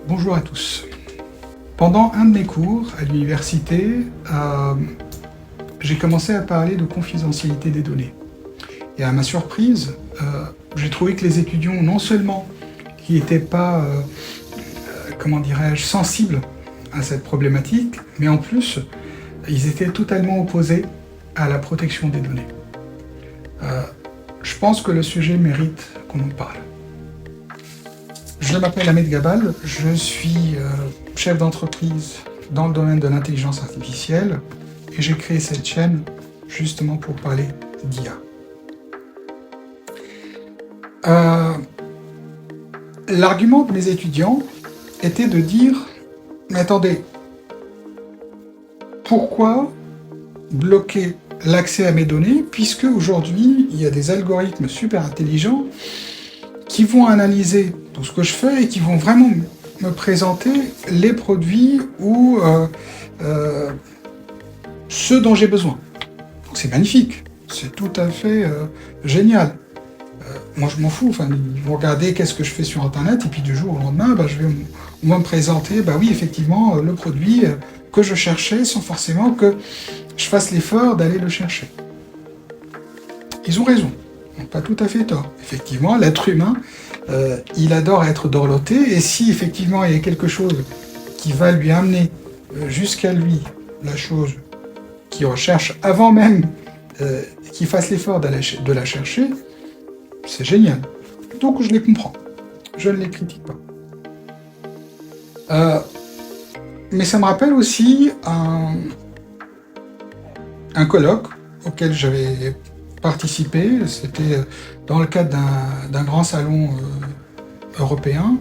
Bonjour à tous. Pendant un de mes cours à l'université, j'ai commencé à parler de confidentialité des données. Et à ma surprise, j'ai trouvé que les étudiants, non seulement qui n'étaient pas, comment dirais-je, sensibles à cette problématique, mais en plus, ils étaient totalement opposés à la protection des données. Je pense que le sujet mérite qu'on en parle. Je m'appelle Ahmed Gabal, je suis chef d'entreprise dans le domaine de l'intelligence artificielle et j'ai créé cette chaîne justement pour parler d'IA. L'argument de mes étudiants était de dire « Mais attendez, pourquoi bloquer l'accès à mes données puisque aujourd'hui il y a des algorithmes super intelligents qui vont analyser tout ce que je fais et qui vont vraiment me présenter les produits ou ceux dont j'ai besoin. » Donc c'est magnifique, c'est tout à fait génial. Moi je m'en fous, enfin, ils vont regarder qu'est-ce que je fais sur internet et puis du jour au lendemain, on va me présenter, oui effectivement, le produit que je cherchais sans forcément que je fasse l'effort d'aller le chercher. Ils ont raison, ils n'ont pas tout à fait tort. Effectivement, l'être humain, il adore être dorloté, et si effectivement il y a quelque chose qui va lui amener jusqu'à lui la chose qu'il recherche avant même qu'il fasse l'effort de la chercher, c'est génial. Donc je les comprends, je ne les critique pas. Mais ça me rappelle aussi un colloque auquel j'avais participé, c'était dans le cadre d'un grand salon européen,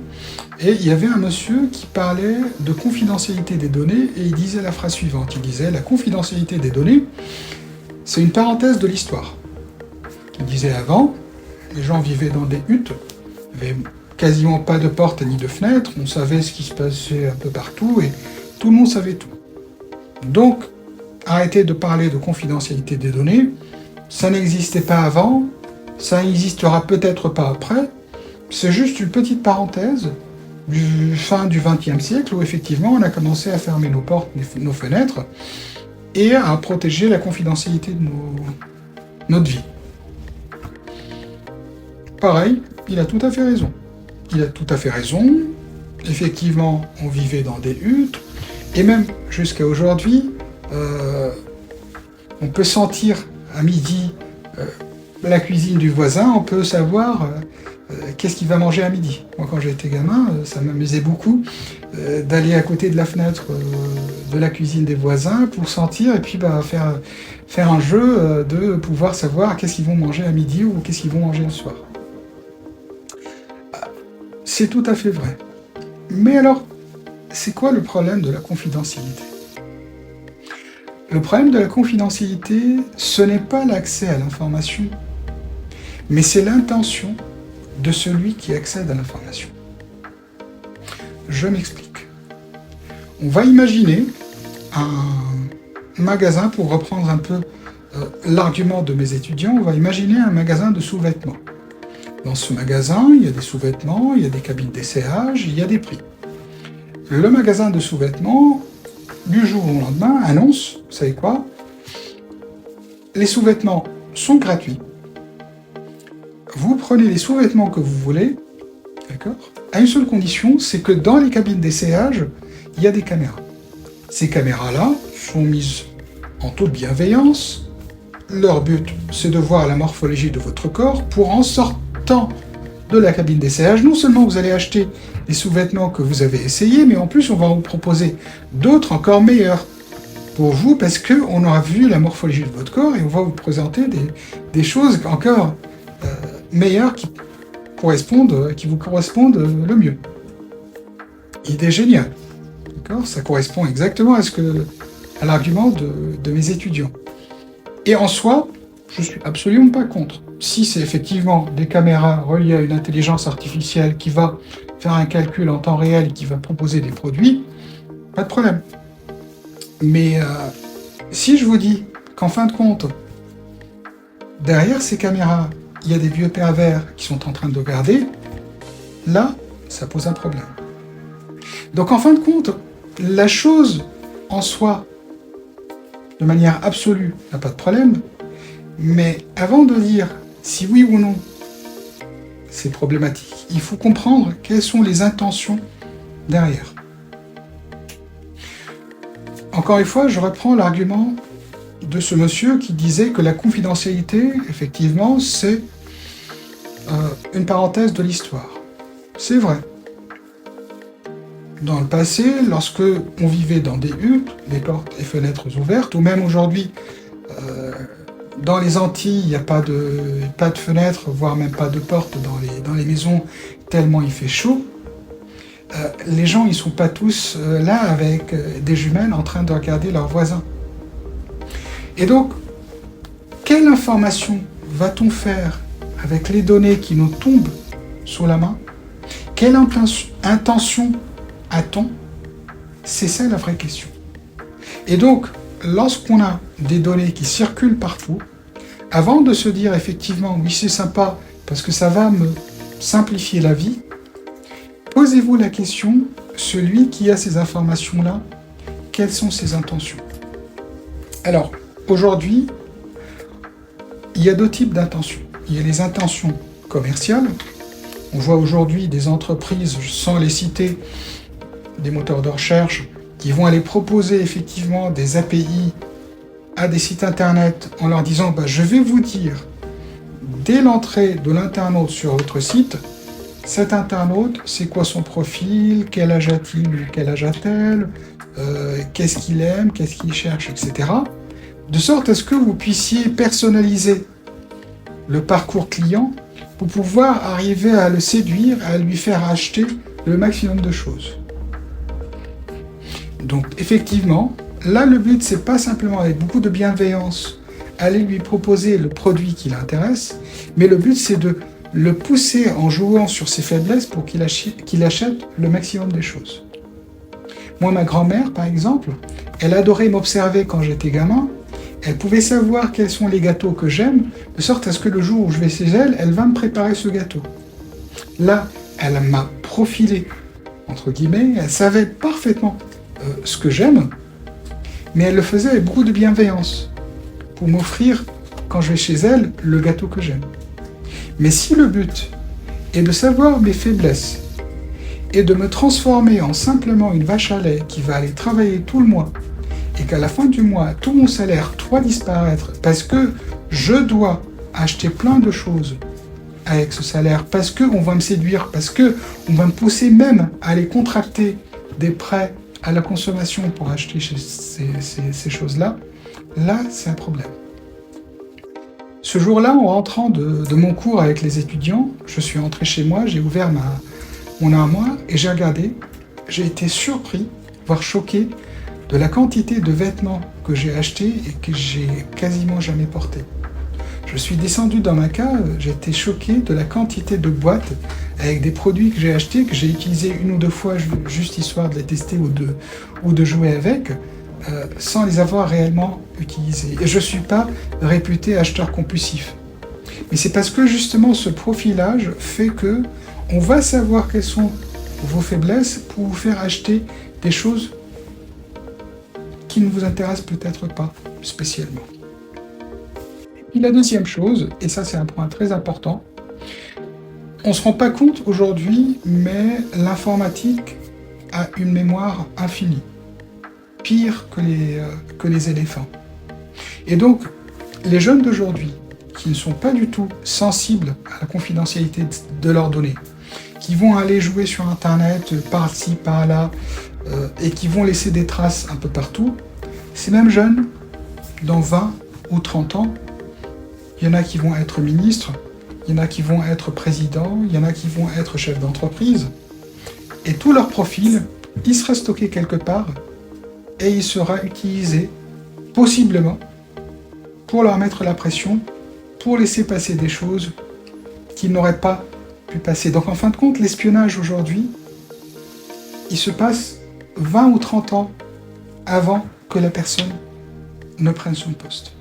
et il y avait un monsieur qui parlait de confidentialité des données, et il disait la phrase suivante, il disait « La confidentialité des données, c'est une parenthèse de l'histoire. » Il disait avant, les gens vivaient dans des huttes, il n'y avait quasiment pas de porte ni de fenêtre, on savait ce qui se passait un peu partout, et tout le monde savait tout. Donc, arrêtez de parler de confidentialité des données, ça n'existait pas avant, ça n'existera peut-être pas après, c'est juste une petite parenthèse du fin du XXe siècle où effectivement on a commencé à fermer nos portes, nos fenêtres, et à protéger la confidentialité de notre vie. Pareil, il a tout à fait raison. Il a tout à fait raison, effectivement on vivait dans des huttes, et même jusqu'à aujourd'hui, on peut sentir à midi la cuisine du voisin, on peut savoir qu'est-ce qu'il va manger à midi. Moi quand j'étais gamin, ça m'amusait beaucoup d'aller à côté de la fenêtre de la cuisine des voisins pour sentir et puis faire un jeu de pouvoir savoir qu'est-ce qu'ils vont manger à midi ou qu'est-ce qu'ils vont manger le soir. C'est tout à fait vrai. Mais alors, c'est quoi le problème de la confidentialité ? Le problème de la confidentialité, ce n'est pas l'accès à l'information, mais c'est l'intention de celui qui accède à l'information. Je m'explique. On va imaginer un magasin, pour reprendre un peu l'argument de mes étudiants, on va imaginer un magasin de sous-vêtements. Dans ce magasin, il y a des sous-vêtements, il y a des cabines d'essayage, il y a des prix. Le magasin de sous-vêtements, du jour au lendemain, annonce, vous savez quoi? Les sous-vêtements sont gratuits. Vous prenez les sous-vêtements que vous voulez, d'accord? À une seule condition, c'est que dans les cabines d'essayage, il y a des caméras. Ces caméras-là sont mises en toute bienveillance. Leur but, c'est de voir la morphologie de votre corps pour en sortant de la cabine d'essayage. Non seulement vous allez acheter les sous-vêtements que vous avez essayés, mais en plus on va vous proposer d'autres encore meilleurs pour vous parce qu'on aura vu la morphologie de votre corps et on va vous présenter des choses encore meilleures qui vous correspondent le mieux. Idée géniale. D'accord ? Ça correspond exactement à l'argument de mes étudiants. Et en soi, je suis absolument pas contre. Si c'est effectivement des caméras reliées à une intelligence artificielle qui va faire un calcul en temps réel et qui va proposer des produits, pas de problème. Mais si je vous dis qu'en fin de compte, derrière ces caméras, il y a des vieux pervers qui sont en train de regarder, là, ça pose un problème. Donc en fin de compte, la chose en soi, de manière absolue, n'a pas de problème, mais avant de dire si oui ou non c'est problématique, il faut comprendre quelles sont les intentions derrière. Encore une fois, je reprends l'argument de ce monsieur qui disait que la confidentialité, effectivement, c'est une parenthèse de l'histoire. C'est vrai. Dans le passé, lorsque on vivait dans des huttes, les portes et fenêtres ouvertes, ou même aujourd'hui, dans les Antilles, il n'y a pas de fenêtres, voire même pas de portes dans les maisons, tellement il fait chaud, les gens, ils sont pas tous là avec des jumelles en train de regarder leurs voisins. Et donc, quelle information va-t-on faire avec les données qui nous tombent sous la main? Quelle intention a-t-on? C'est ça la vraie question. Et donc, lorsqu'on a des données qui circulent partout, avant de se dire effectivement, oui c'est sympa, parce que ça va me simplifier la vie, posez-vous la question, celui qui a ces informations-là, quelles sont ses intentions? Alors, aujourd'hui, il y a deux types d'intentions. Il y a les intentions commerciales. On voit aujourd'hui des entreprises, sans les citer, des moteurs de recherche, qui vont aller proposer effectivement des API à des sites internet en leur disant je vais vous dire, dès l'entrée de l'internaute sur votre site, cet internaute, c'est quoi son profil, quel âge a-t-il ou quel âge a-t-elle, qu'est-ce qu'il aime, qu'est-ce qu'il cherche, etc. De sorte à ce que vous puissiez personnaliser le parcours client pour pouvoir arriver à le séduire, à lui faire acheter le maximum de choses. Donc effectivement, là le but c'est pas simplement avec beaucoup de bienveillance aller lui proposer le produit qui l'intéresse, mais le but c'est de le pousser en jouant sur ses faiblesses pour qu'il achète le maximum des choses. Moi, ma grand-mère, par exemple, elle adorait m'observer quand j'étais gamin. Elle pouvait savoir quels sont les gâteaux que j'aime, de sorte à ce que le jour où je vais chez elle, elle va me préparer ce gâteau. Là, elle m'a profilé, entre guillemets, elle savait parfaitement ce que j'aime, mais elle le faisait avec beaucoup de bienveillance, pour m'offrir, quand je vais chez elle, le gâteau que j'aime. Mais si le but est de savoir mes faiblesses, et de me transformer en simplement une vache à lait qui va aller travailler tout le mois, et qu'à la fin du mois, tout mon salaire doit disparaître parce que je dois acheter plein de choses avec ce salaire, parce qu'on va me séduire, parce qu'on va me pousser même à aller contracter des prêts à la consommation pour acheter ces choses-là, là, c'est un problème. Ce jour-là, en rentrant de mon cours avec les étudiants, je suis rentré chez moi, j'ai ouvert mon armoire et j'ai regardé, j'ai été surpris, voire choqué, de la quantité de vêtements que j'ai achetés et que j'ai quasiment jamais portés. Je suis descendu dans ma cave, j'ai été choqué de la quantité de boîtes avec des produits que j'ai achetés, que j'ai utilisés une ou deux fois juste histoire de les tester ou de jouer avec, sans les avoir réellement utilisés. Et je ne suis pas réputé acheteur compulsif. Mais c'est parce que justement ce profilage fait que on va savoir quelles sont vos faiblesses pour vous faire acheter des choses qui ne vous intéressent peut-être pas spécialement. Et la deuxième chose, et ça c'est un point très important, on ne se rend pas compte aujourd'hui, mais l'informatique a une mémoire infinie, pire que les éléphants. Et donc, les jeunes d'aujourd'hui, qui ne sont pas du tout sensibles à la confidentialité de leurs données, qui vont aller jouer sur Internet, par-ci, par-là, et qui vont laisser des traces un peu partout, ces mêmes jeunes, dans 20 ou 30 ans, il y en a qui vont être ministres, il y en a qui vont être présidents, il y en a qui vont être chefs d'entreprise, et tout leur profil, il sera stocké quelque part, et il sera utilisé, possiblement, pour leur mettre la pression, pour laisser passer des choses qu'ils n'auraient pas pu passer. Donc en fin de compte, l'espionnage aujourd'hui, il se passe 20 ou 30 ans avant que la personne ne prenne son poste.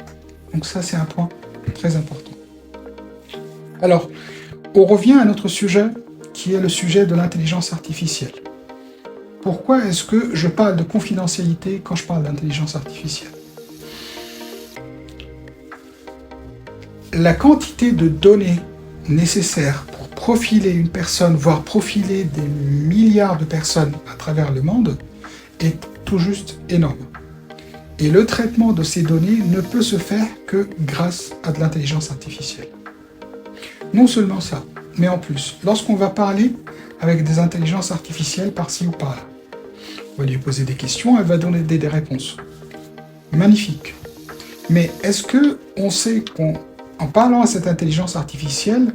Donc ça, c'est un point très important. Alors, on revient à notre sujet, qui est le sujet de l'intelligence artificielle. Pourquoi est-ce que je parle de confidentialité quand je parle d'intelligence artificielle? La quantité de données nécessaires pour profiler une personne, voire profiler des milliards de personnes à travers le monde, est tout juste énorme. Et le traitement de ces données ne peut se faire que grâce à de l'intelligence artificielle. Non seulement ça, mais en plus, lorsqu'on va parler avec des intelligences artificielles par-ci ou par-là, on va lui poser des questions, elle va donner des réponses. Magnifique. Mais est-ce que on sait qu'en parlant à cette intelligence artificielle,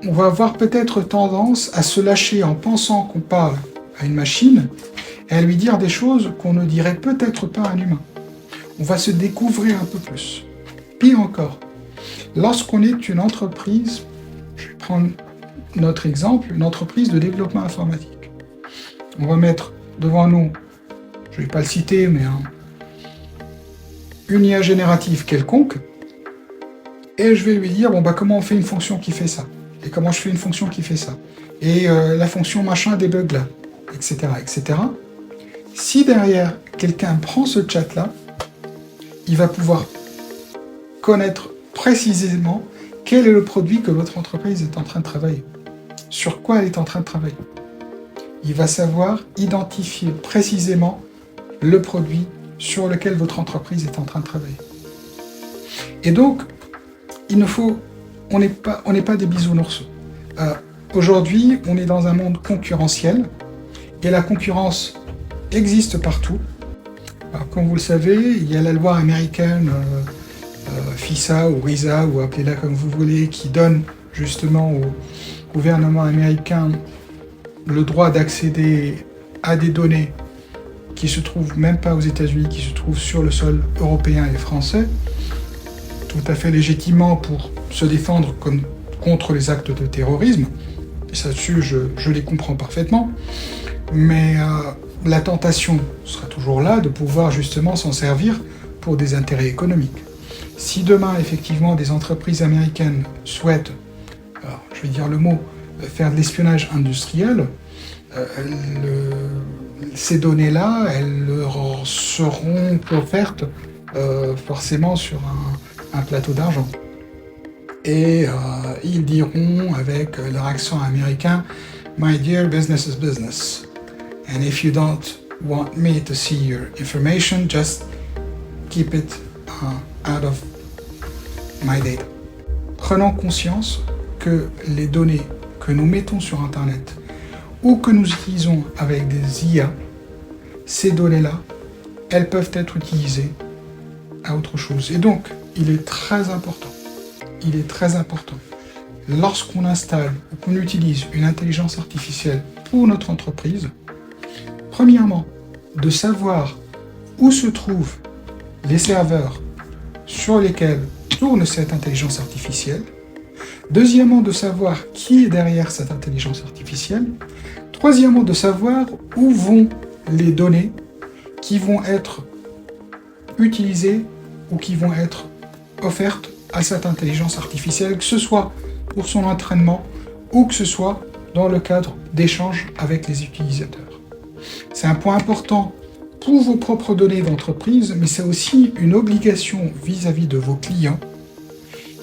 on va avoir peut-être tendance à se lâcher en pensant qu'on parle à une machine et à lui dire des choses qu'on ne dirait peut-être pas à un humain. On va se découvrir un peu plus. Pire encore, lorsqu'on est une entreprise, je vais prendre notre exemple, une entreprise de développement informatique. On va mettre devant nous, je ne vais pas le citer, mais une IA générative quelconque, et je vais lui dire, bon bah comment on fait une fonction qui fait ça, et comment je fais une fonction qui fait ça, et la fonction machin debug là, etc., etc. Si derrière, quelqu'un prend ce chat-là, il va pouvoir connaître précisément quel est le produit que votre entreprise est en train de travailler, sur quoi elle est en train de travailler. Il va savoir identifier précisément le produit sur lequel votre entreprise est en train de travailler. Et donc, on n'est pas des bisounours. Aujourd'hui, on est dans un monde concurrentiel, et la concurrence existe partout. Alors, comme vous le savez, il y a la loi américaine FISA ou RISA, ou appelez-la comme vous voulez, qui donne justement au gouvernement américain le droit d'accéder à des données qui se trouvent même pas aux États-Unis, qui se trouvent sur le sol européen et français, tout à fait légitimement pour se défendre contre les actes de terrorisme. Et ça dessus, je les comprends parfaitement. Mais la tentation sera toujours là de pouvoir justement s'en servir pour des intérêts économiques. Si demain, effectivement, des entreprises américaines souhaitent, alors, je vais dire le mot, faire de l'espionnage industriel, ces données-là, elles leur seront offertes forcément sur un plateau d'argent. Et ils diront avec leur accent américain « My dear, business is business. And if you don't want me to see your information, just keep it out of my data. » Prenons conscience que les données que nous mettons sur Internet ou que nous utilisons avec des IA, ces données-là, elles peuvent être utilisées à autre chose. Et donc, il est très important, lorsqu'on installe ou qu'on utilise une intelligence artificielle pour notre entreprise, premièrement, de savoir où se trouvent les serveurs sur lesquels tourne cette intelligence artificielle. Deuxièmement, de savoir qui est derrière cette intelligence artificielle. Troisièmement, de savoir où vont les données qui vont être utilisées ou qui vont être offertes à cette intelligence artificielle, que ce soit pour son entraînement ou que ce soit dans le cadre d'échanges avec les utilisateurs. C'est un point important pour vos propres données d'entreprise, mais c'est aussi une obligation vis-à-vis de vos clients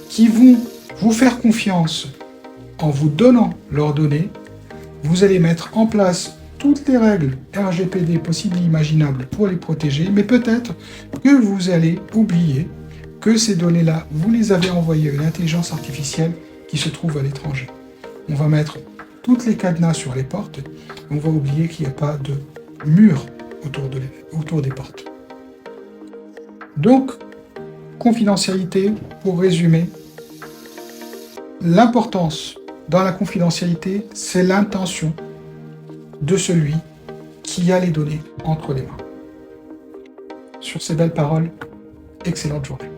qui vont vous faire confiance en vous donnant leurs données. Vous allez mettre en place toutes les règles RGPD possibles et imaginables pour les protéger, mais peut-être que vous allez oublier que ces données-là, vous les avez envoyées à une intelligence artificielle qui se trouve à l'étranger. On va mettre toutes les cadenas sur les portes, on va oublier qu'il n'y a pas de mur autour des portes. Donc, confidentialité, pour résumer, l'importance dans la confidentialité, c'est l'intention de celui qui a les données entre les mains. Sur ces belles paroles, excellente journée.